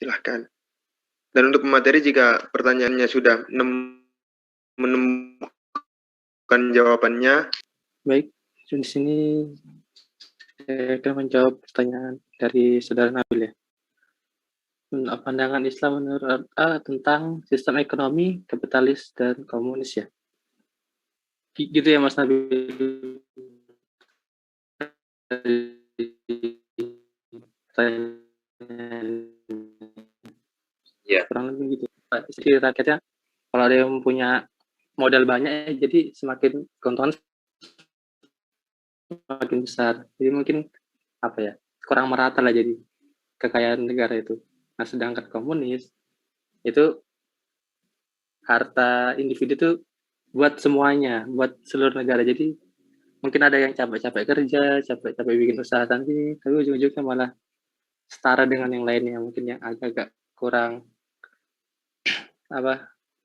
Silahkan. Dan untuk pemateri, jika pertanyaannya sudah menemukan jawabannya. Baik, di sini saya akan menjawab pertanyaan dari saudara Nabil ya. Pandangan Islam menurut tentang sistem ekonomi kapitalis dan komunis ya. Gitu ya Mas Nabil. Ya. Kurang lebih gitu. Jadi rakyatnya kalau ada yang punya modal banyak, jadi semakin keuntungan semakin besar. Jadi mungkin apa ya, kurang merata lah jadi kekayaan negara itu. Nah sedangkan komunis itu harta individu itu buat semuanya, buat seluruh negara. Jadi mungkin ada yang capek-capek kerja, capek-capek bikin usaha sendiri, tapi ujung-ujungnya malah setara dengan yang lainnya, mungkin yang agak-agak kurang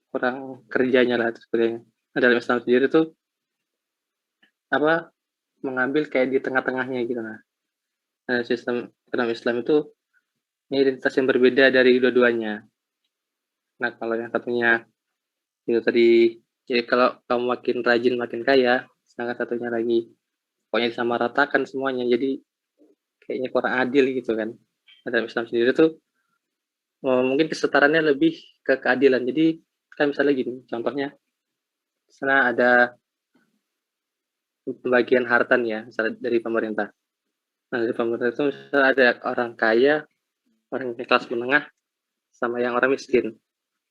kurang kerjanya lah sebenarnya. Nah, dalam Islam sendiri tuh mengambil kayak di tengah-tengahnya gitu. Nah, sistem ekonomi Islam itu identitas yang berbeda dari dua-duanya. Nah, kalau yang satunya itu tadi, jadi kalau kamu makin rajin makin kaya, sedangkan satunya lagi pokoknya disamaratakan semuanya, jadi kayaknya kurang adil gitu kan. Nah, dalam Islam sendiri tuh mungkin kesetaranya lebih ke keadilan. Jadi kan misalnya gini, contohnya misalnya ada pembagian harta nih ya, misalnya dari pemerintah. Nah, dari pemerintah itu misalnya ada orang kaya, orang kelas menengah, sama yang orang miskin.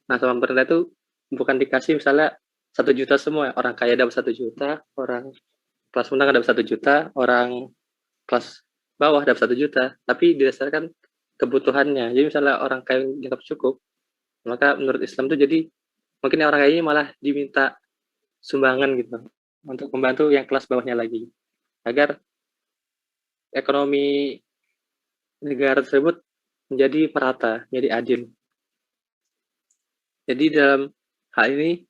Nah, sama pemerintah itu bukan dikasih misalnya 1 juta semua, orang kaya dapat 1 juta, orang kelas menengah dapat 1 juta, orang kelas bawah dapat 1 juta, tapi didasarkan kebutuhannya. Jadi misalnya orang kaya dianggap cukup, maka menurut Islam tuh jadi mungkin orang kaya ini malah diminta sumbangan gitu untuk membantu yang kelas bawahnya lagi, agar ekonomi negara tersebut menjadi merata, menjadi adil. Jadi dalam hal ini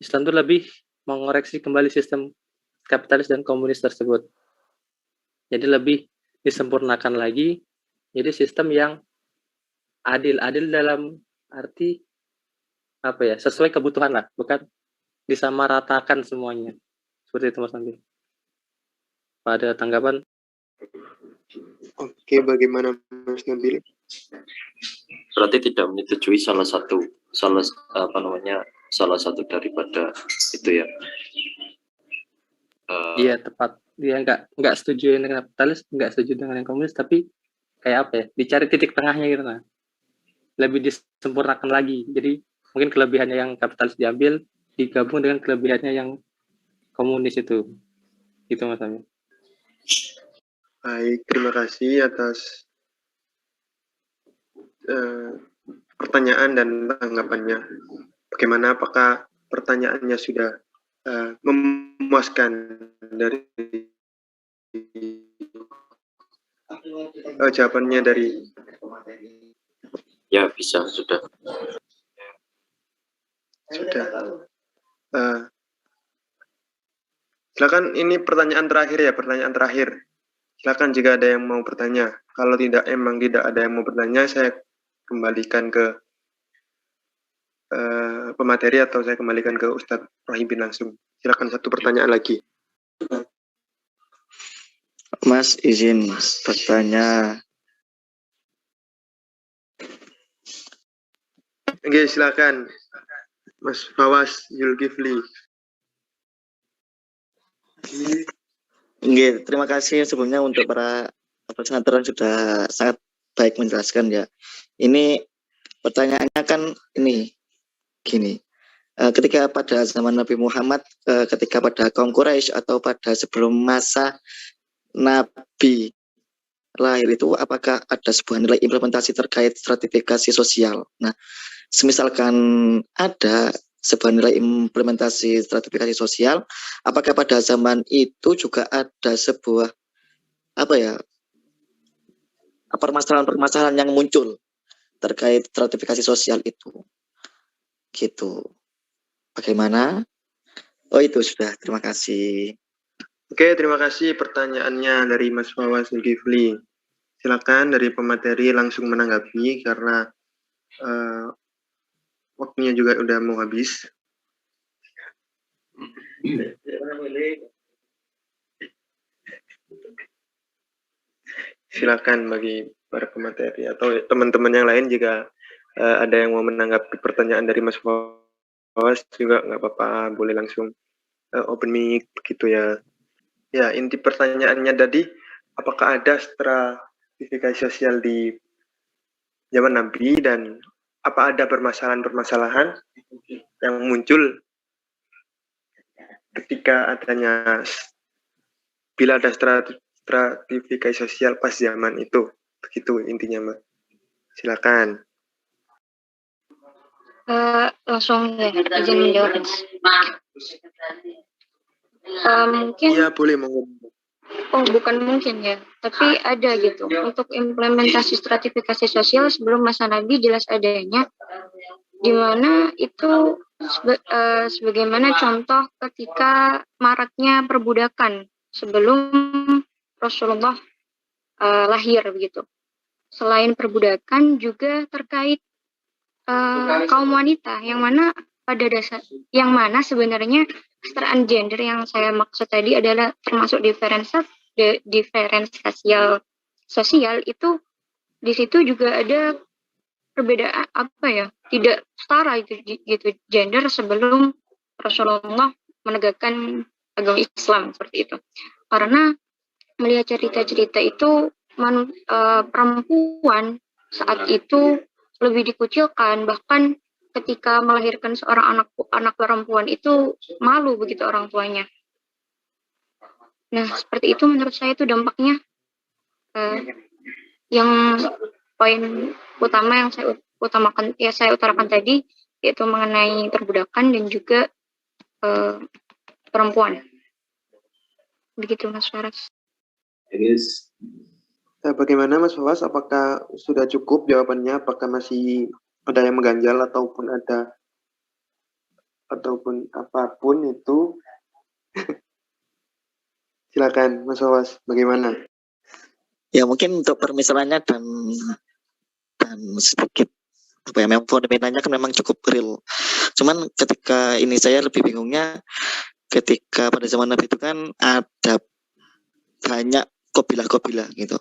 Islam itu lebih mengoreksi kembali sistem kapitalis dan komunis tersebut. Jadi lebih disempurnakan lagi, jadi sistem yang adil dalam arti sesuai kebutuhan lah, bukan disamaratakan semuanya. Seperti itu Mas Andi. Ada tanggapan? Oke, bagaimana Mas Nabil? Berarti tidak menyetujui salah satu daripada itu ya. Iya tepat. Dia nggak setuju dengan kapitalis, nggak setuju dengan yang komunis, tapi kayak dicari titik tengahnya gitu nah. Lebih disempurnakan lagi. Jadi mungkin kelebihannya yang kapitalis diambil, digabung dengan kelebihannya yang komunis itu. Gitu Mas Ami. Baik, terima kasih atas pertanyaan dan tanggapannya. Bagaimana, apakah pertanyaannya sudah memuaskan dari jawabannya dari? Ya, bisa, sudah. Silakan, ini pertanyaan terakhir. Silakan jika ada yang mau bertanya. Kalau tidak ada yang mau bertanya, saya kembalikan ke pemateri atau saya kembalikan ke Ustadz Rohibin langsung. Silakan, satu pertanyaan lagi. Mas izin bertanya. Oke, silakan Mas Fawaz Zulkifli. Terima kasih sebelumnya untuk para presenter yang sudah sangat baik menjelaskan ya. Ini pertanyaannya kan ini gini. Ketika pada zaman Nabi Muhammad, ketika pada kaum Quraisy atau pada sebelum masa Nabi lahir itu, apakah ada sebuah nilai implementasi terkait stratifikasi sosial? Nah, semisalkan ada sebuah nilai implementasi stratifikasi sosial, apakah pada zaman itu juga ada sebuah permasalahan-permasalahan yang muncul terkait stratifikasi sosial itu? Gitu. Bagaimana? Oh, itu sudah. Terima kasih. Oke, terima kasih pertanyaannya dari Mas Fawaz Zulkifli. Silakan dari pemateri langsung menanggapi, karena waktunya juga udah mau habis. Silakan bagi para pemateri atau teman-teman yang lain jika ada yang mau menanggapi pertanyaan dari Mas Fawas juga nggak apa-apa, boleh langsung open mic begitu ya. Ya, inti pertanyaannya tadi, apakah ada stratifikasi sosial di zaman Nabi dan apa ada permasalahan-permasalahan yang muncul ketika adanya bila ada stratifikasi sosial pas zaman itu, begitu intinya Mbak. Silakan. Langsung ya, izin menjawab. Mungkin. Iya boleh monggo. Oh, bukan mungkin ya, tapi ada gitu. Untuk implementasi stratifikasi sosial sebelum masa Nabi jelas adanya, di mana itu sebagaimana contoh ketika maraknya perbudakan sebelum Rasulullah lahir begitu. Selain perbudakan juga terkait kaum wanita yang mana sebenarnya kesetaraan gender yang saya maksud tadi adalah termasuk diferensial sosial itu di situ juga ada perbedaan tidak setara gitu gender sebelum Rasulullah menegakkan agama Islam seperti itu. Karena melihat cerita-cerita itu perempuan saat itu lebih dikucilkan, bahkan ketika melahirkan seorang anak perempuan itu malu begitu orang tuanya. Nah, seperti itu menurut saya itu dampaknya yang poin utama yang saya utarakan tadi yaitu mengenai perbudakan dan juga perempuan. Begitu Mas Faras. Bagaimana Mas Fawas? Apakah sudah cukup jawabannya? Apakah masih ada yang mengganjal ataupun apapun itu? Silakan Mas Fawas, bagaimana? Ya mungkin untuk permisalannya dan sedikit memang fundamentanya kan memang cukup real. Cuman ketika ini saya lebih bingungnya ketika pada zaman Nabi itu kan ada banyak kabilah-kabilah gitu.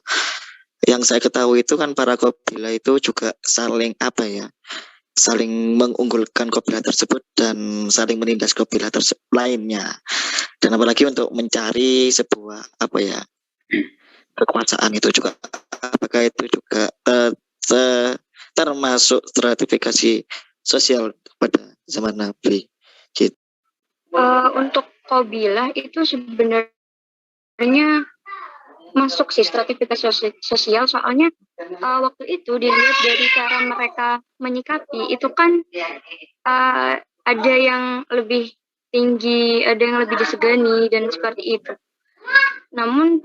Yang saya ketahui itu kan para kabilah itu juga saling saling mengunggulkan kabilah tersebut dan saling menindas kabilah lainnya. Dan apalagi untuk mencari sebuah kekuasaan itu juga, apakah itu juga termasuk stratifikasi sosial pada zaman Nabi gitu. Untuk kabilah itu sebenarnya masuk sih stratifikasi sosial, soalnya waktu itu dilihat dari cara mereka menyikapi itu kan ada yang lebih tinggi, ada yang lebih disegani dan seperti itu. Namun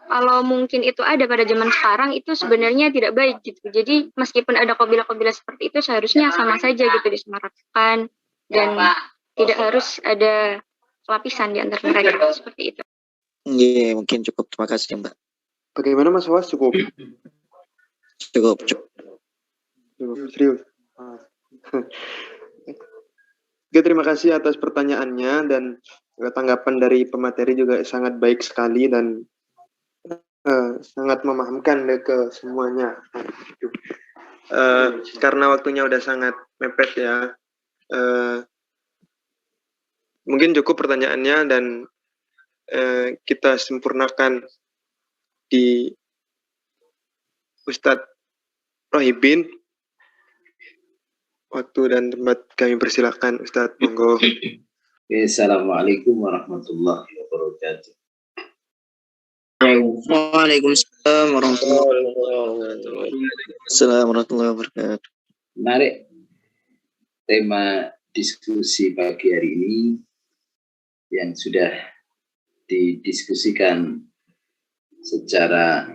kalau mungkin itu ada pada zaman sekarang itu sebenarnya tidak baik gitu. Jadi meskipun ada kabilah-kabilah seperti itu seharusnya sama saja gitu disamaratakan dan tidak harus ada lapisan di antara mereka seperti itu. Iya, mungkin cukup. Terima kasih Mbak. Bagaimana Mas Fawas? Cukup. Serius. Oke, terima kasih atas pertanyaannya dan tanggapan dari pemateri juga sangat baik sekali dan sangat memahamkan ke semuanya. Karena waktunya udah sangat mepet ya. Mungkin cukup pertanyaannya dan kita sempurnakan di Ustadz Rohibin. Waktu dan tempat kami persilakan Ustadz, monggo. Assalamualaikum warahmatullahi wabarakatuh. Waalaikumsalam warahmatullahi wabarakatuh. Menarik tema diskusi pagi hari ini yang sudah didiskusikan secara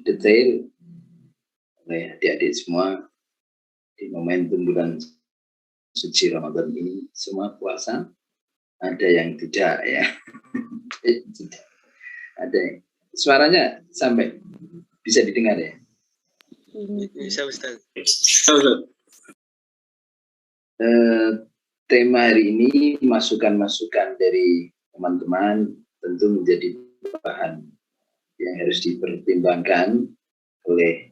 detail oleh adik-adik semua di momentum bulan suci Ramadan ini. Semua puasa, ada yang tidak ya. Ada yang suaranya sampai bisa didengar ya. Bisa Ustaz. Tema hari ini masukan-masukan dari teman-teman tentu menjadi bahan yang harus dipertimbangkan oleh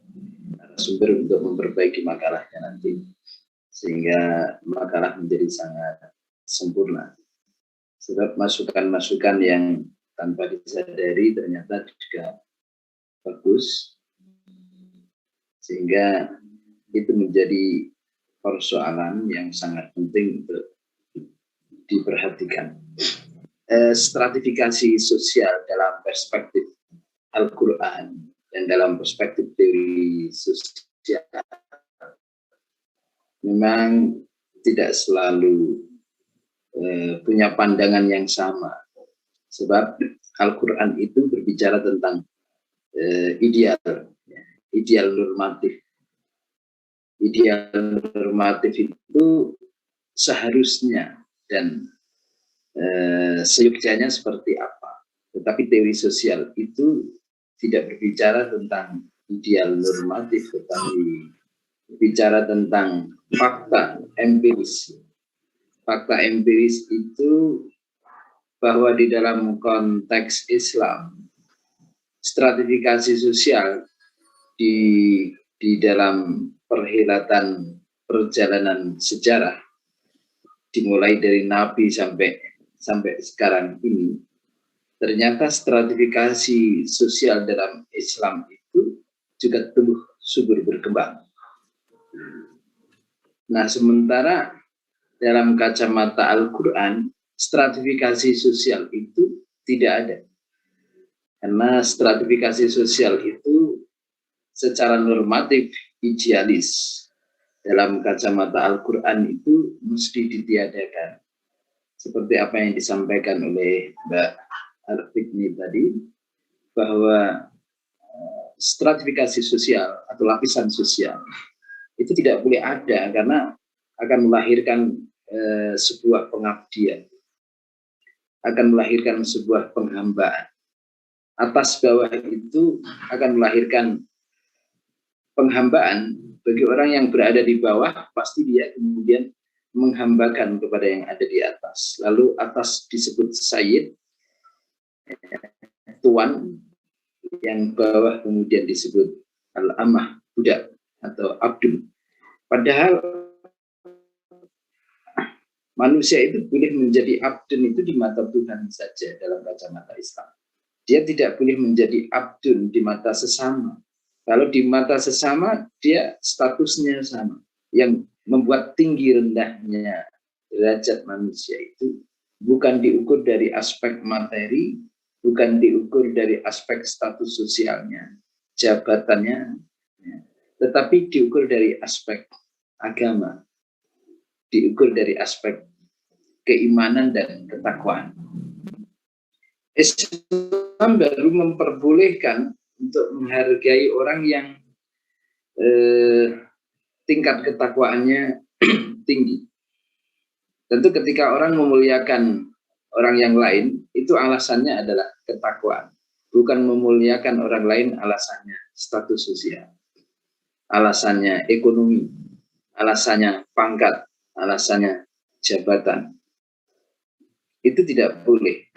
narasumber untuk memperbaiki makalahnya nanti, sehingga makalah menjadi sangat sempurna. Sebab masukan-masukan yang tanpa disadari ternyata juga bagus, sehingga itu menjadi persoalan yang sangat penting untuk diperhatikan. Stratifikasi sosial dalam perspektif Al-Quran dan dalam perspektif teori sosial memang tidak selalu punya pandangan yang sama, sebab Al-Quran itu berbicara tentang ideal normatif. Ideal normatif itu seharusnya dan seyogyanya seperti apa. Tetapi teori sosial itu tidak berbicara tentang ideal normatif, tetapi berbicara tentang fakta empiris. Fakta empiris itu bahwa di dalam konteks Islam, stratifikasi sosial di dalam perhelatan perjalanan sejarah dimulai dari Nabi sampai sekarang ini, ternyata stratifikasi sosial dalam Islam itu juga tumbuh subur berkembang. Nah, sementara dalam kacamata Al-Quran, stratifikasi sosial itu tidak ada. Karena stratifikasi sosial itu secara normatif idealis. Dalam kacamata Al-Quran itu mesti ditiadakan. Seperti apa yang disampaikan oleh Mbak Al-Fikni tadi, bahwa stratifikasi sosial atau lapisan sosial itu tidak boleh ada, karena akan melahirkan sebuah pengabdian, akan melahirkan sebuah penghambaan. Atas bawah itu akan melahirkan penghambaan. Bagi orang yang berada di bawah, pasti dia kemudian menghambakan kepada yang ada di atas. Lalu atas disebut sayyid, tuan, yang bawah kemudian disebut al-amah, budak atau abdul. Padahal manusia itu boleh menjadi abdun itu di mata Tuhan saja dalam kacamata Islam. Dia tidak boleh menjadi abdun di mata sesama. Kalau di mata sesama, dia statusnya sama. Yang membuat tinggi rendahnya derajat manusia itu bukan diukur dari aspek materi, bukan diukur dari aspek status sosialnya, jabatannya, tetapi diukur dari aspek agama, diukur dari aspek keimanan dan ketakwaan. Islam baru memperbolehkan untuk menghargai orang yang tingkat ketakwaannya tinggi. Tentu ketika orang memuliakan orang yang lain, itu alasannya adalah ketakwaan. Bukan memuliakan orang lain alasannya status sosial, alasannya ekonomi, alasannya pangkat, alasannya jabatan. Itu tidak boleh.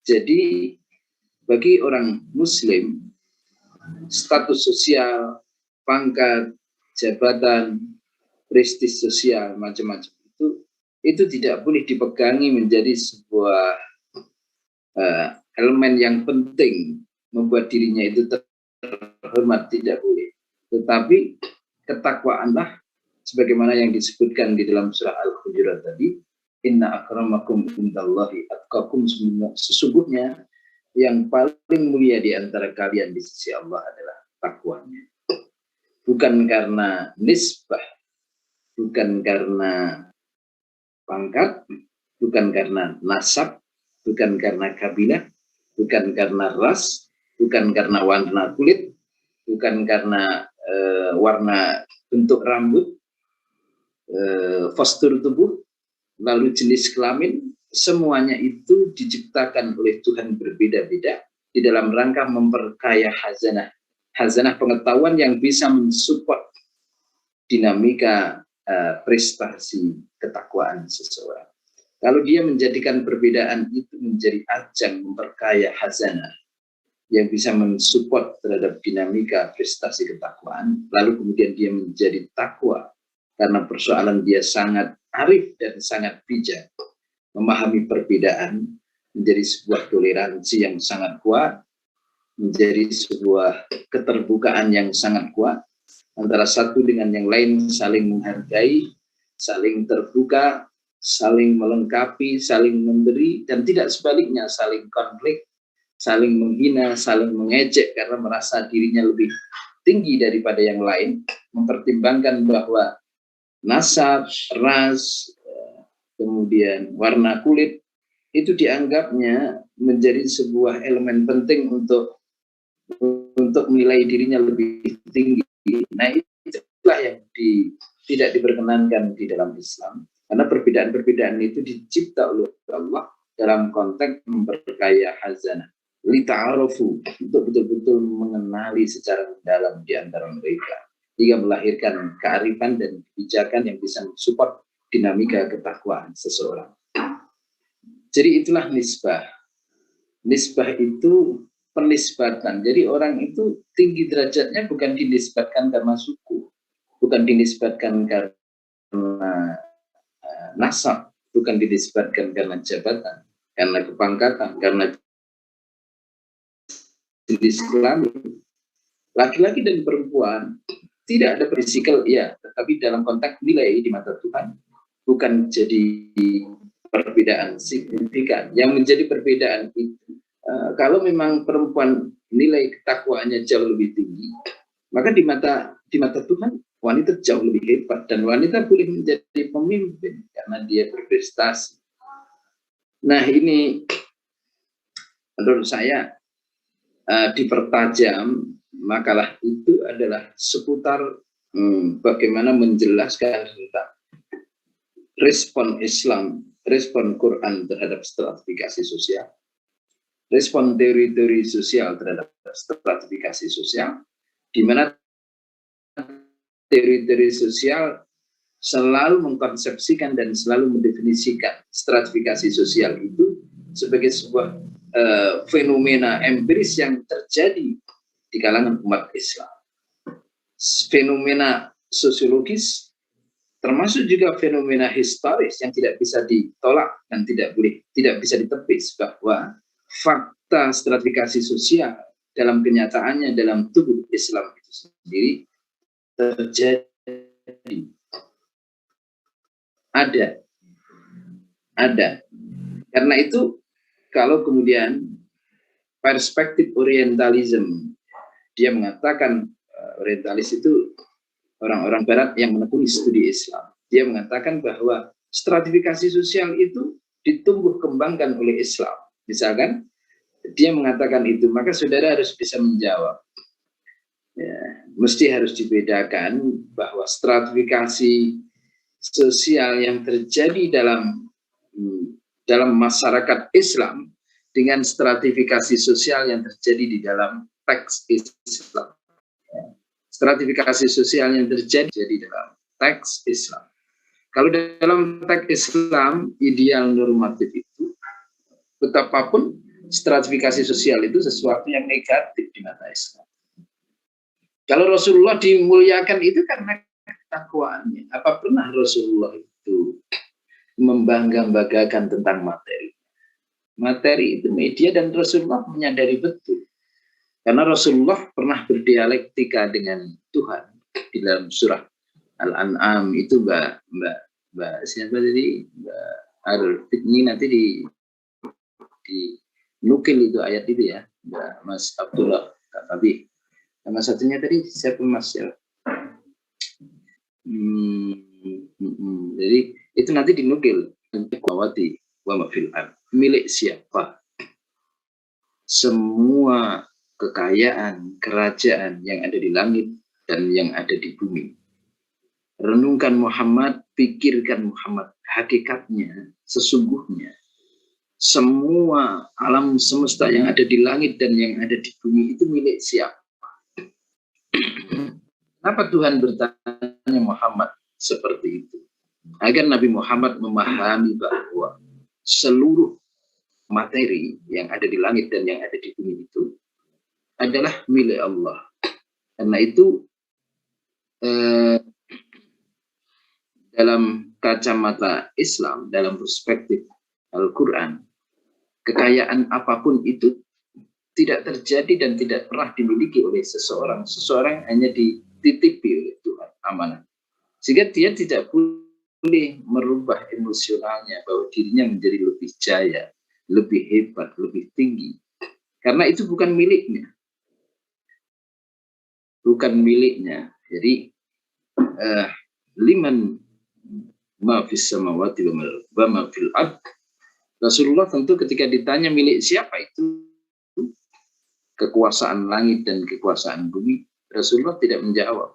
Jadi bagi orang Muslim, status sosial, pangkat, jabatan, prestis sosial, macam-macam itu tidak boleh dipegangi menjadi sebuah elemen yang penting membuat dirinya itu terhormat, tidak boleh. Tetapi ketakwaanlah sebagaimana yang disebutkan di dalam surah Al-Hujurat tadi, inna akramakum indallahi atqakum, sesungguhnya yang paling mulia di antara kalian di sisi Allah adalah takwanya. Bukan karena nisbah, bukan karena pangkat, bukan karena nasab, bukan karena kabilah, bukan karena ras, bukan karena warna kulit, bukan karena warna bentuk rambut, postur tubuh, lalu jenis kelamin. Semuanya itu diciptakan oleh Tuhan berbeda-beda di dalam rangka memperkaya hazanah hazanah pengetahuan yang bisa mensupport dinamika prestasi ketakwaan seseorang. Kalau dia menjadikan perbedaan itu menjadi ajang memperkaya hazanah yang bisa mensupport terhadap dinamika prestasi ketakwaan, lalu kemudian dia menjadi takwa karena persoalan dia sangat arif dan sangat bijak, memahami perbedaan, menjadi sebuah toleransi yang sangat kuat, menjadi sebuah keterbukaan yang sangat kuat, antara satu dengan yang lain saling menghargai, saling terbuka, saling melengkapi, saling memberi, dan tidak sebaliknya saling konflik, saling menghina, saling mengejek karena merasa dirinya lebih tinggi daripada yang lain, mempertimbangkan bahwa nasab, ras, kemudian warna kulit, itu dianggapnya menjadi sebuah elemen penting untuk menilai dirinya lebih tinggi. Nah, itulah yang tidak diperkenankan di dalam Islam, karena perbedaan-perbedaan itu dicipta oleh Allah dalam konteks memperkaya hazanah, lita'arufu, untuk betul-betul mengenali secara mendalam di antara mereka, hingga melahirkan kearifan dan kebijakan yang bisa mensupport dinamika ketakwaan seseorang. Jadi itulah nisbah. Nisbah itu penisbatan. Jadi orang itu tinggi derajatnya bukan dinisbatkan karena suku, bukan dinisbatkan karena nasab, bukan dinisbatkan karena jabatan, karena kepangkatan, karena jenis kelamin. Laki-laki dan perempuan tidak ada fisikal, ya, tetapi dalam konteks nilai di mata Tuhan bukan jadi perbedaan signifikan. Yang menjadi perbedaan itu kalau memang perempuan nilai ketakwaannya jauh lebih tinggi, maka di mata Tuhan wanita jauh lebih hebat, dan wanita boleh menjadi pemimpin karena dia berprestasi. Nah, ini menurut saya dipertajam makalah itu adalah seputar bagaimana menjelaskan tentang respon Islam, respon Quran terhadap stratifikasi sosial, respon teori-teori sosial terhadap stratifikasi sosial, di mana teori-teori sosial selalu mengkonsepsikan dan selalu mendefinisikan stratifikasi sosial itu sebagai sebuah fenomena empiris yang terjadi di kalangan umat Islam. Fenomena sosiologis termasuk juga fenomena historis yang tidak bisa ditolak dan tidak bisa ditepis, bahwa fakta stratifikasi sosial dalam kenyataannya dalam tubuh Islam itu sendiri terjadi. Ada. Karena itu kalau kemudian perspektif orientalisme, dia mengatakan orientalis itu orang-orang barat yang menekuni studi Islam. Dia mengatakan bahwa stratifikasi sosial itu ditumbuh kembangkan oleh Islam. Misalkan dia mengatakan itu, maka saudara harus bisa menjawab. Ya, mesti harus dibedakan bahwa stratifikasi sosial yang terjadi dalam masyarakat Islam dengan stratifikasi sosial yang terjadi di dalam teks Islam. Stratifikasi sosial yang terjadi di dalam teks Islam. Kalau dalam teks Islam, ideal normatif itu, betapapun stratifikasi sosial itu sesuatu yang negatif di mata Islam. Kalau Rasulullah dimuliakan itu karena ketakwaannya. Apa pernah Rasulullah itu membangga-banggakan tentang materi? Materi itu media, dan Rasulullah menyadari betul. Karena Rasulullah pernah berdialektika dengan Tuhan di dalam surah Al-An'am itu, Mbak siapa tadi? Mbak Arul. Ini nanti di nukil itu ayat itu ya, Mbak Mas Abdullah. Tapi sama satunya tadi siapa Mas ya? Jadi itu nanti dinukil. Kuwati wa mafil ard. Milik siapa? Semua kekayaan, kerajaan yang ada di langit dan yang ada di bumi. Renungkan Muhammad, pikirkan Muhammad, hakikatnya, sesungguhnya semua alam semesta yang ada di langit dan yang ada di bumi itu milik siapa? Kenapa Tuhan bertanya Muhammad seperti itu? Agar Nabi Muhammad memahami bahwa seluruh materi yang ada di langit dan yang ada di bumi itu adalah milik Allah. Karena itu dalam kacamata Islam, dalam perspektif Al-Quran, kekayaan apapun itu tidak terjadi dan tidak pernah dimiliki oleh seseorang. Seseorang hanya dititipi oleh Tuhan, amanah. Sehingga dia tidak boleh merubah emosionalnya bahwa dirinya menjadi lebih jaya, lebih hebat, lebih tinggi. Karena itu bukan miliknya. Bukan miliknya. Jadi, liman ma fis samawati wa ma fil ard. Rasulullah tentu ketika ditanya milik siapa itu kekuasaan langit dan kekuasaan bumi, Rasulullah tidak menjawab.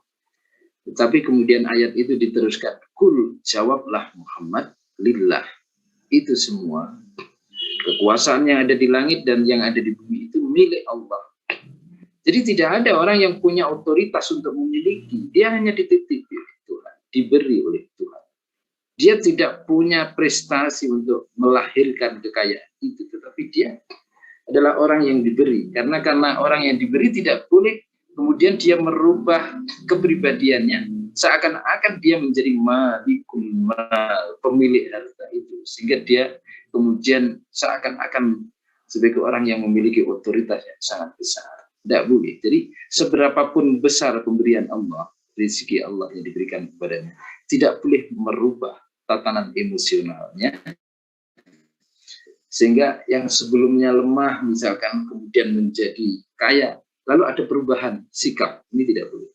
Tetapi kemudian ayat itu diteruskan, kul, jawablah Muhammad, lillah. Itu semua kekuasaan yang ada di langit dan yang ada di bumi itu milik Allah. Jadi tidak ada orang yang punya otoritas untuk memiliki. Dia hanya dititipi oleh Tuhan, diberi oleh Tuhan. Dia tidak punya prestasi untuk melahirkan kekayaan itu, tetapi dia adalah orang yang diberi. Karena orang yang diberi tidak boleh kemudian dia merubah kepribadiannya seakan-akan dia menjadi malikul mal, pemilik harta itu, sehingga dia kemudian seakan-akan sebagai orang yang memiliki otoritas yang sangat besar. Tidak boleh. Jadi seberapapun besar pemberian Allah, rezeki Allah yang diberikan kepadanya, tidak boleh merubah tatanan emosionalnya, sehingga yang sebelumnya lemah misalkan kemudian menjadi kaya, lalu ada perubahan sikap. Ini tidak boleh.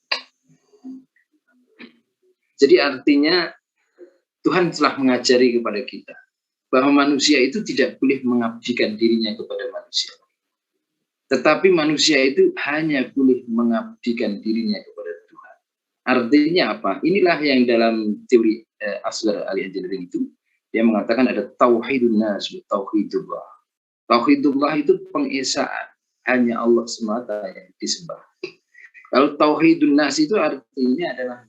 Jadi artinya Tuhan telah mengajari kepada kita bahwa manusia itu tidak boleh mengabdikan dirinya kepada manusia, tetapi manusia itu hanya boleh mengabdikan dirinya kepada Tuhan. Artinya apa? Inilah yang dalam teori Asghar Al-Engineering itu dia mengatakan ada tauhidun nas, tauhidullah. Tauhidullah itu pengesaan, hanya Allah semata yang disembah. Kalau tauhidun nas itu artinya adalah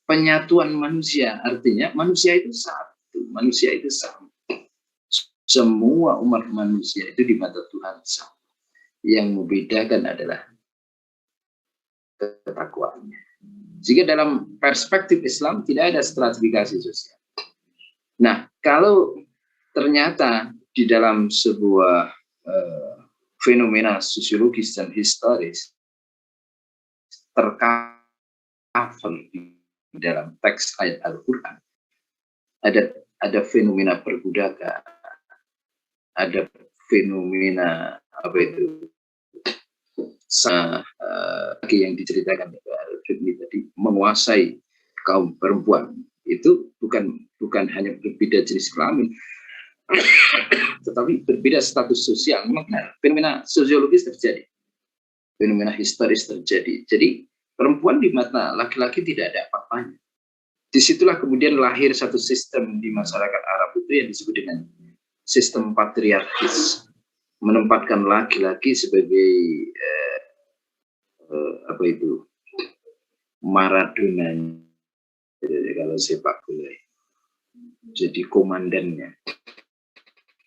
penyatuan manusia, artinya manusia itu satu, manusia itu sama. Semua umat manusia itu di mata Tuhan sama. Yang membedakan adalah ketakwaannya. Jika dalam perspektif Islam tidak ada stratifikasi sosial. Nah, kalau ternyata di dalam sebuah fenomena sosiologis dan historis tercover di dalam teks ayat Al-Quran, ada fenomena perbudakan, ada fenomena apa itu yang diceritakan Al-Fitni tadi, menguasai kaum perempuan, itu bukan hanya berbeda jenis kelamin, tetapi berbeda status sosial. Memang fenomena sosiologis terjadi, fenomena historis terjadi. Jadi perempuan di mata laki-laki tidak ada apa-apanya. Disitulah kemudian lahir satu sistem di masyarakat Arab itu yang disebut dengan sistem patriarkis, menempatkan laki-laki sebagai apa itu Maradona kalau sepak bola, jadi komandannya.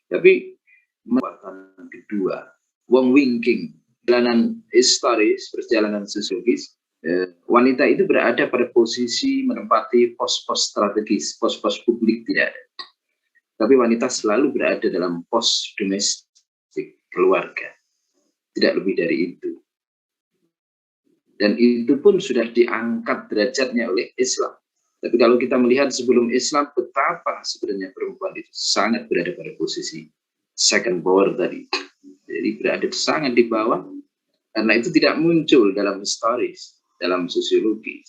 Tapi kekuatan kedua, wong wingking, perjalanan historis, perjalanan sosiologis, wanita itu berada pada posisi menempati pos-pos strategis, pos-pos publik tidak ada. Tapi wanita selalu berada dalam pos domestik, keluarga. Tidak lebih dari itu. Dan itu pun sudah diangkat derajatnya oleh Islam. Tapi kalau kita melihat sebelum Islam, betapa sebenarnya perempuan itu sangat berada pada posisi second power tadi. Jadi berada sangat di bawah, karena itu tidak muncul dalam historis, dalam sosiologi.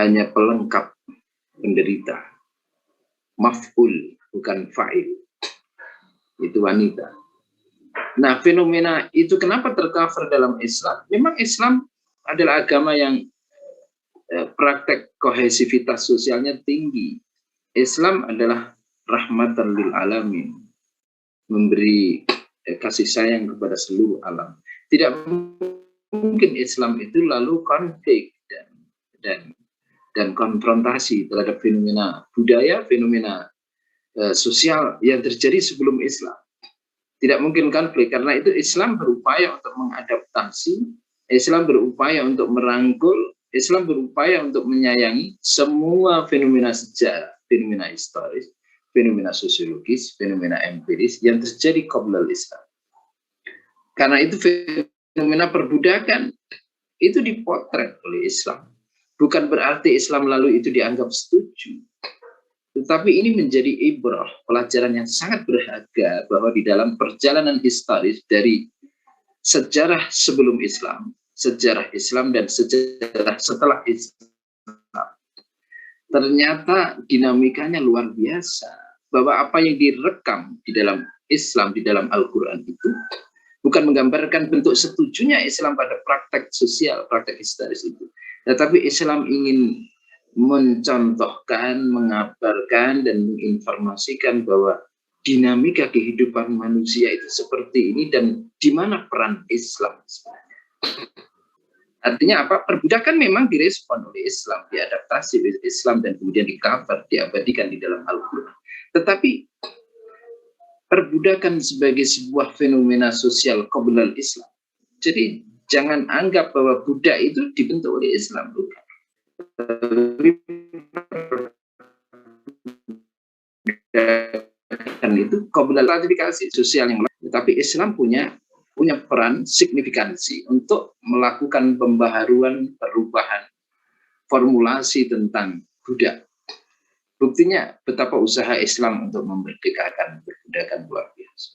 Hanya pelengkap penderita. Maf'ul, bukan fa'il. Itu wanita. Nah, fenomena itu kenapa tercover dalam Islam? Memang Islam adalah agama yang praktek kohesivitas sosialnya tinggi. Islam adalah rahmatan lil alamin, memberi kasih sayang kepada seluruh alam. Tidak mungkin Islam itu lalu konflik dan dan konfrontasi terhadap fenomena budaya, fenomena sosial yang terjadi sebelum Islam. Tidak mungkin konflik, karena itu Islam berupaya untuk mengadaptasi, Islam berupaya untuk merangkul, Islam berupaya untuk menyayangi semua fenomena sejarah, fenomena historis, fenomena sosiologis, fenomena empiris yang terjadi qabla Islam. Karena itu fenomena perbudakan itu dipotret oleh Islam. Bukan berarti Islam lalu itu dianggap setuju. Tetapi ini menjadi ibrah, pelajaran yang sangat berharga bahwa di dalam perjalanan historis dari sejarah sebelum Islam, sejarah Islam dan sejarah setelah Islam, ternyata dinamikanya luar biasa. Bahwa apa yang direkam di dalam Islam, di dalam Al-Quran itu bukan menggambarkan bentuk setujunya Islam pada praktek sosial, praktek historis itu. Tetapi Islam ingin mencontohkan, mengabarkan, dan menginformasikan bahwa dinamika kehidupan manusia itu seperti ini dan di mana peran Islam sebenarnya. Artinya apa? Perbudakan memang direspon oleh Islam, diadaptasi oleh Islam, dan kemudian di-cover, diabadikan di dalam Al-Quran. Tetapi perbudakan sebagai sebuah fenomena sosial qabla Islam. Jadi jangan anggap bahwa budak itu dibentuk oleh Islam, bukan. Dan itu qabla ratifikasi sosial yang lain. Tetapi Islam punya peran signifikansi untuk melakukan pembaharuan, perubahan formulasi tentang budak. Buktinya betapa usaha Islam untuk memerdekakan perbudakan luar biasa.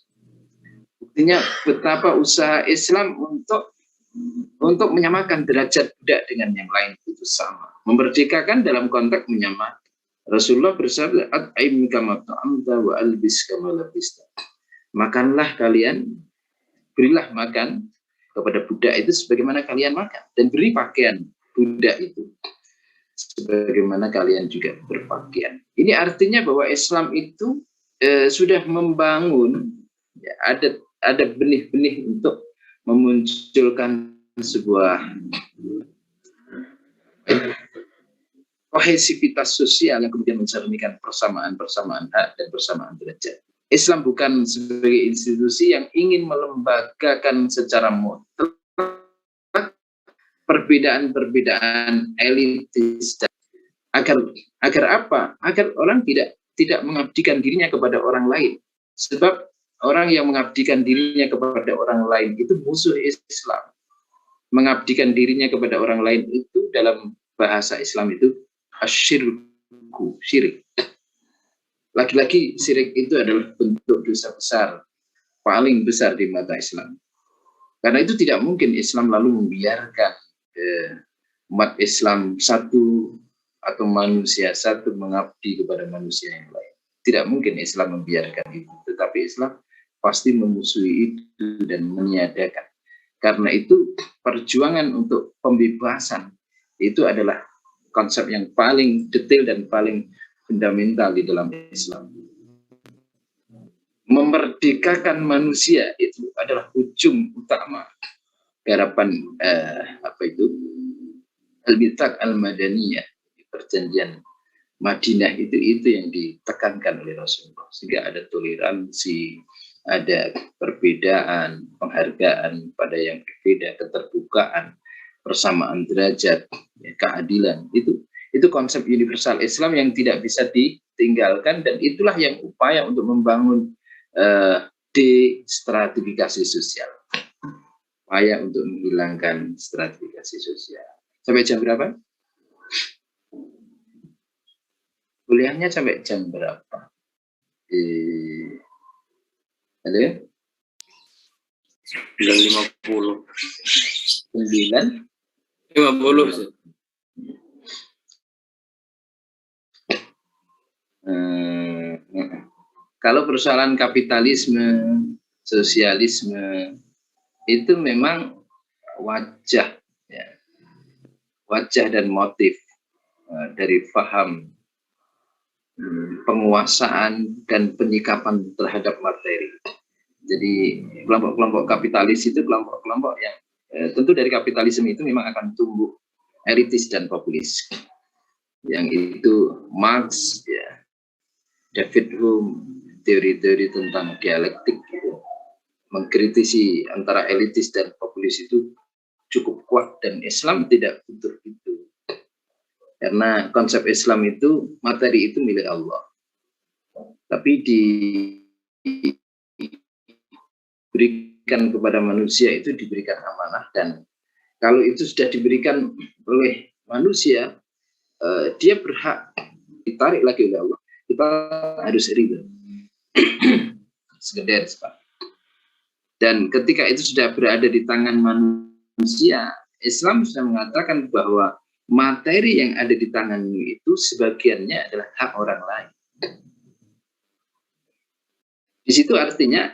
Buktinya betapa usaha Islam untuk menyamakan derajat budak dengan yang lain itu sama. Memerdekakan dalam konteks menyamakan. Rasulullah bersabda, "At'im kama ta'amta wa albis kama labista." Makanlah kalian, berilah makan kepada budak itu sebagaimana kalian makan, dan beri pakaian budak itu sebagaimana kalian juga berpakaian. Ini artinya bahwa Islam itu sudah membangun, ya, ada benih-benih untuk memunculkan sebuah kohesivitas sosial yang kemudian mencerminkan persamaan hak dan persamaan derajat. Islam bukan sebagai institusi yang ingin melembagakan secara mutlak perbedaan-perbedaan elitis. Agar apa? Agar orang tidak mengabdikan dirinya kepada orang lain. Sebab orang yang mengabdikan dirinya kepada orang lain itu musuh Islam. Mengabdikan dirinya kepada orang lain itu dalam bahasa Islam itu asyirku, syirik. Lagi-lagi syirik itu adalah bentuk dosa besar, paling besar di mata Islam. Karena itu tidak mungkin Islam lalu membiarkan umat Islam satu atau manusia satu mengabdi kepada manusia yang lain. Tidak mungkin Islam membiarkan itu. Tetapi Islam pasti memusuhi itu dan meniadakan. Karena itu perjuangan untuk pembebasan itu adalah konsep yang paling detail dan paling fundamental di dalam Islam. Memerdekakan manusia itu adalah ujung utama garapan Al-Mithaq Al-Madaniyah, perjanjian Madinah itu yang ditekankan oleh Rasulullah, sehingga ada toleransi, ada perbedaan, penghargaan pada yang berbeda, keterbukaan, persamaan derajat, ya, keadilan. Itu konsep universal Islam yang tidak bisa ditinggalkan, dan itulah yang upaya untuk membangun destratifikasi sosial. Upaya untuk menghilangkan stratifikasi sosial. Sampai jam berapa? Kuliahnya sampai jam berapa? Halo? 9.50. 9.50. Kalau persoalan kapitalisme, sosialisme, itu memang wajah, ya, wajah dan motif dari paham penguasaan dan penyikapan terhadap materi. Jadi kelompok-kelompok kapitalis itu kelompok-kelompok yang tentu dari kapitalisme itu memang akan tumbuh elitis dan populis. Yang itu Marx, ya, David Hume, teori-teori tentang dialektik, gitu, mengkritisi antara elitis dan populis itu cukup kuat, dan Islam tidak butuh itu. Karena konsep Islam itu, materi itu milik Allah. Tapi diberikan kepada manusia itu diberikan amanah, dan kalau itu sudah diberikan oleh manusia, dia berhak ditarik lagi oleh Allah. Kita harus ridho. Sekedar, Pak. Dan ketika itu sudah berada di tangan manusia, Islam sudah mengatakan bahwa materi yang ada di tanganmu itu sebagiannya adalah hak orang lain. Di situ artinya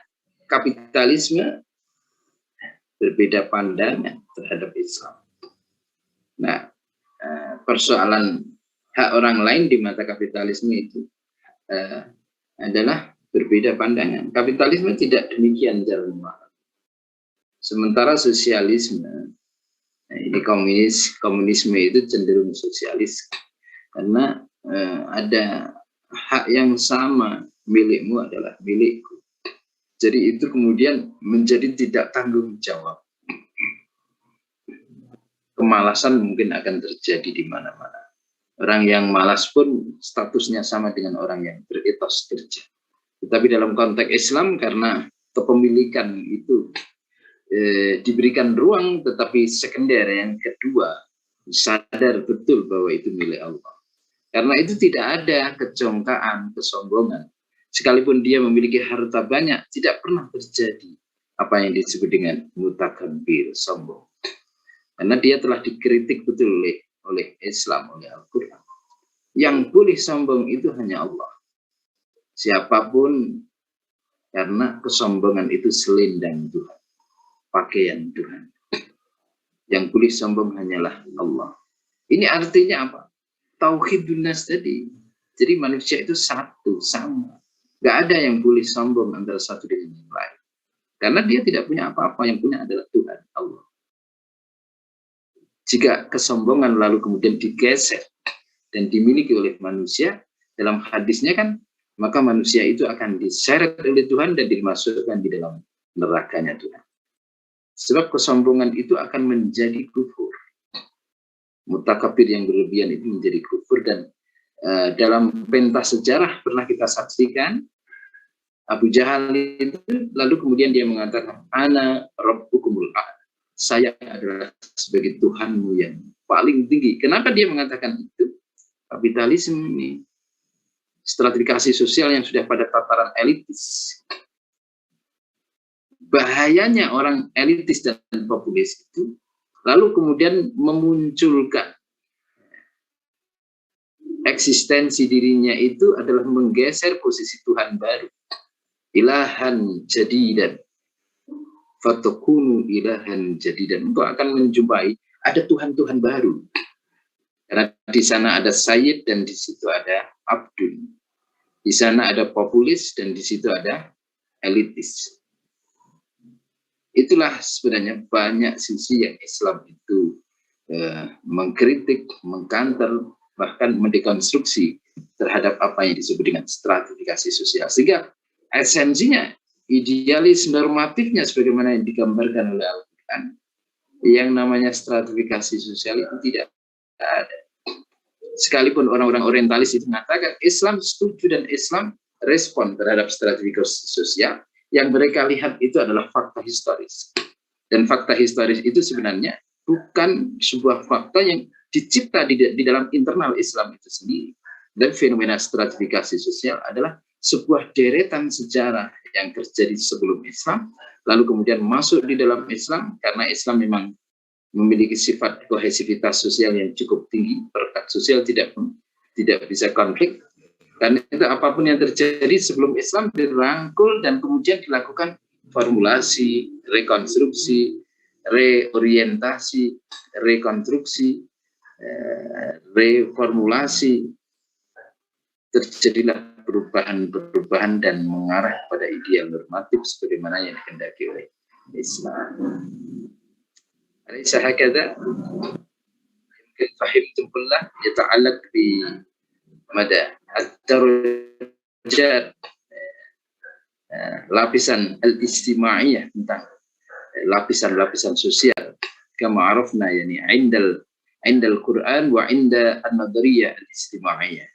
kapitalisme berbeda pandangan terhadap Islam. Nah, persoalan hak orang lain di mata kapitalisme itu adalah berbeda pandangan. Kapitalisme tidak demikian jalan. Sementara sosialisme, ini komunisme itu cenderung sosialis, karena ada hak yang sama, milikmu adalah milikku. Jadi itu kemudian menjadi tidak tanggung jawab. Kemalasan mungkin akan terjadi di mana-mana. Orang yang malas pun statusnya sama dengan orang yang beretos kerja. Tetapi dalam konteks Islam, karena kepemilikan itu diberikan ruang, tetapi sekunder yang kedua sadar betul bahwa itu milik Allah. Karena itu tidak ada kecongkaan, kesombongan. Sekalipun dia memiliki harta banyak, tidak pernah terjadi apa yang disebut dengan mutakabbir, sombong. Karena dia telah dikritik betul oleh Islam, oleh Al-Quran. Yang boleh sombong itu hanya Allah. Siapapun, karena kesombongan itu selendang Tuhan, pakaian Tuhan. Yang boleh sombong hanyalah Allah. Ini artinya apa? Tauhidun nas tadi. Jadi manusia itu satu, sama. Gak ada yang boleh sombong antara satu dengan yang lain. Karena dia tidak punya apa-apa, yang punya adalah Tuhan, Allah. Jika kesombongan lalu kemudian digeser dan dimiliki oleh manusia, dalam hadisnya kan, maka manusia itu akan diseret oleh Tuhan dan dimasukkan di dalam nerakanya Tuhan. Sebab kesombongan itu akan menjadi kufur. Mutakabir yang berlebihan itu menjadi kufur, dan dalam pentas sejarah pernah kita saksikan Abu Jahal itu lalu kemudian dia mengatakan, ana rabbukumul a'la, saya adalah sebagai Tuhanmu yang paling tinggi. Kenapa dia mengatakan itu? Kapitalisme ini, stratifikasi sosial yang sudah pada tataran elitis. Bahayanya orang elitis dan populis itu lalu kemudian memunculkan eksistensi dirinya itu adalah menggeser posisi Tuhan baru. Ilahan jadidan, fatakunu ilahan jadidan. Engkau akan menjumpai ada Tuhan-Tuhan baru. Karena di sana ada Sayyid dan di situ ada Abdul. Di sana ada populis dan di situ ada elitis. Itulah sebenarnya banyak sisi yang Islam itu mengkritik, mengkanter, bahkan mendekonstruksi terhadap apa yang disebut dengan stratifikasi sosial. Sehingga esensinya, idealis normatifnya sebagaimana yang digambarkan oleh Al-Quran, yang namanya stratifikasi sosial itu tidak ada. Sekalipun orang-orang orientalis itu mengatakan Islam setuju dan Islam respon terhadap stratifikasi sosial, yang mereka lihat itu adalah fakta historis. Dan fakta historis itu sebenarnya bukan sebuah fakta yang dicipta di dalam internal Islam itu sendiri. Dan fenomena stratifikasi sosial adalah sebuah deretan sejarah yang terjadi sebelum Islam, lalu kemudian masuk di dalam Islam, karena Islam memang memiliki sifat kohesivitas sosial yang cukup tinggi, perekat sosial tidak bisa konflik. Karena itu apapun yang terjadi sebelum Islam dirangkul dan kemudian dilakukan formulasi, rekonstruksi, reorientasi, rekonstruksi, reformulasi. Terjadilah perubahan-perubahan dan mengarah pada ideal normatif sebagaimana yang dikehendaki oleh Islam. Alaysa hakadha? fahimtum kullah yata'allaq bi mada ad-darajat, lapisan al-istimaiyah, tentang lapisan-lapisan sosial, kama arafna yani indal Quran wa inda an-nadariyah al-istimaiyah.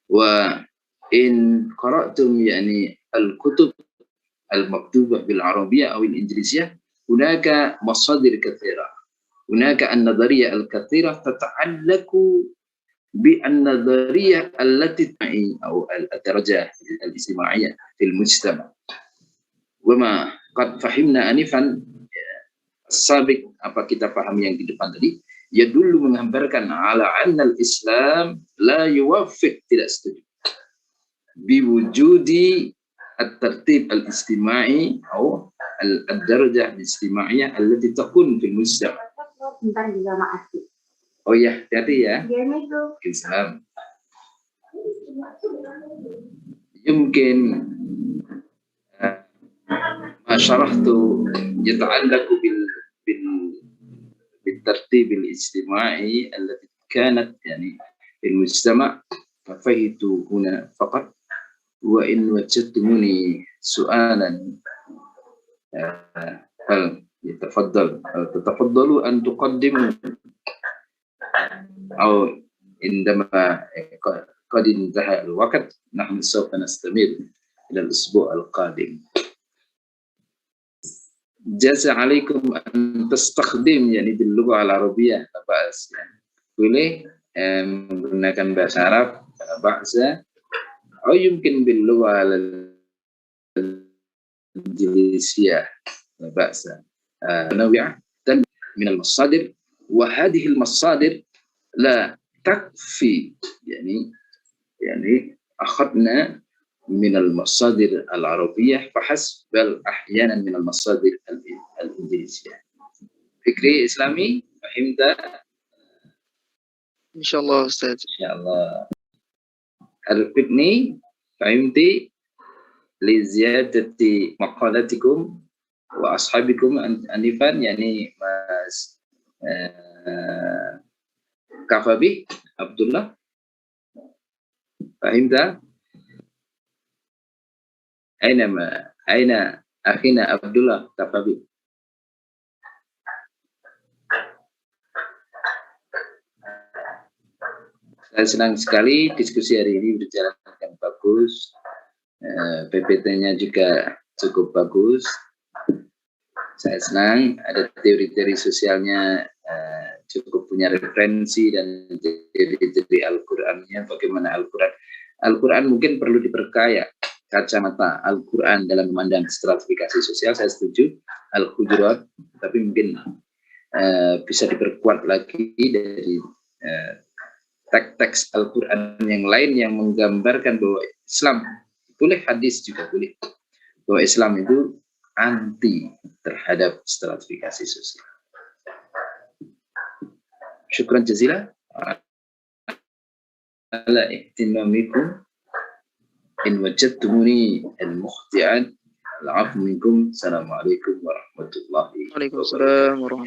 Wa in qara'tum yani al-kutub al-maktubah bil arabiyyah aw al-injiliziyah hunaka masadir katsira, hunaka an-nadariyah al-katsira tata'allaqu bi an-nadariyah allati ta'i aw al-darajah al-istimaiyah fil mujtama. Wama qad fahimna anifan as-sabiq, apa kita pahami yang di depan tadi, ya dulu menggambarkan ala anna al-Islam la yuwaffiq, tidak setuju biwujudi at-tartib al-istima'i atau ad-darajah al-istimaiyah allati takun fil mujtama. Bentar juga maaf. Oh ya, hati-hati ya. Islam yumkin ma syarahtu yata'allaqu bil tartib al-istima'i allati kanat yani fil mujtama, fa fahitu huna faqat. Wa in wajadtumuni su'alan hal tatafaddalu an tuqaddimu aw indama qad intaha al-waqt nahnu sawfa nastamir ila al-usbu' al-qadim. Jaza alaikum an tastakhdim yani bil lugha al-arabiyyah, ba'as, boleh menggunakan bahasa Arab, bahasa atau mungkin bil lugha al-injiliziyah, bahasa nawi'ah dan min al-masadir, wa hadhihi al-masadir la takfi yani akhadna min al-masadir al-arabiyyah fahasb, bal ahyanan min al-masadir al-injiliziyah. Fikri Islami, fahimta? Insyaallah Ustaz. Insyaallah. Arifni, fahimti, li ziyadati maqalatikum wa ashabikum anifan, yani Mas Kafabi Abdullah, fahimta? Aina akhina Abdullah Kafabi? Saya senang sekali diskusi hari ini berjalan dengan bagus, PPT-nya juga cukup bagus. Saya senang ada teori-teori sosialnya, cukup punya referensi dan teori-teori Al-Qur'annya, bagaimana Al-Qur'an mungkin perlu diperkaya kacamata Al-Qur'an dalam memandang stratifikasi sosial, saya setuju, Al-Hujurat, tapi mungkin bisa diperkuat lagi dari teks Al-Quran yang lain yang menggambarkan bahwa Islam, boleh hadis juga boleh, bahwa Islam itu anti terhadap stratifikasi sosial. Syukran jazilah ala ihtimamikum, in wajadtumuni al-mukhti'an, al-'afwu minkum. Assalamualaikum warahmatullahi wabarakatuh. Waalaikumsalam warahmatullahi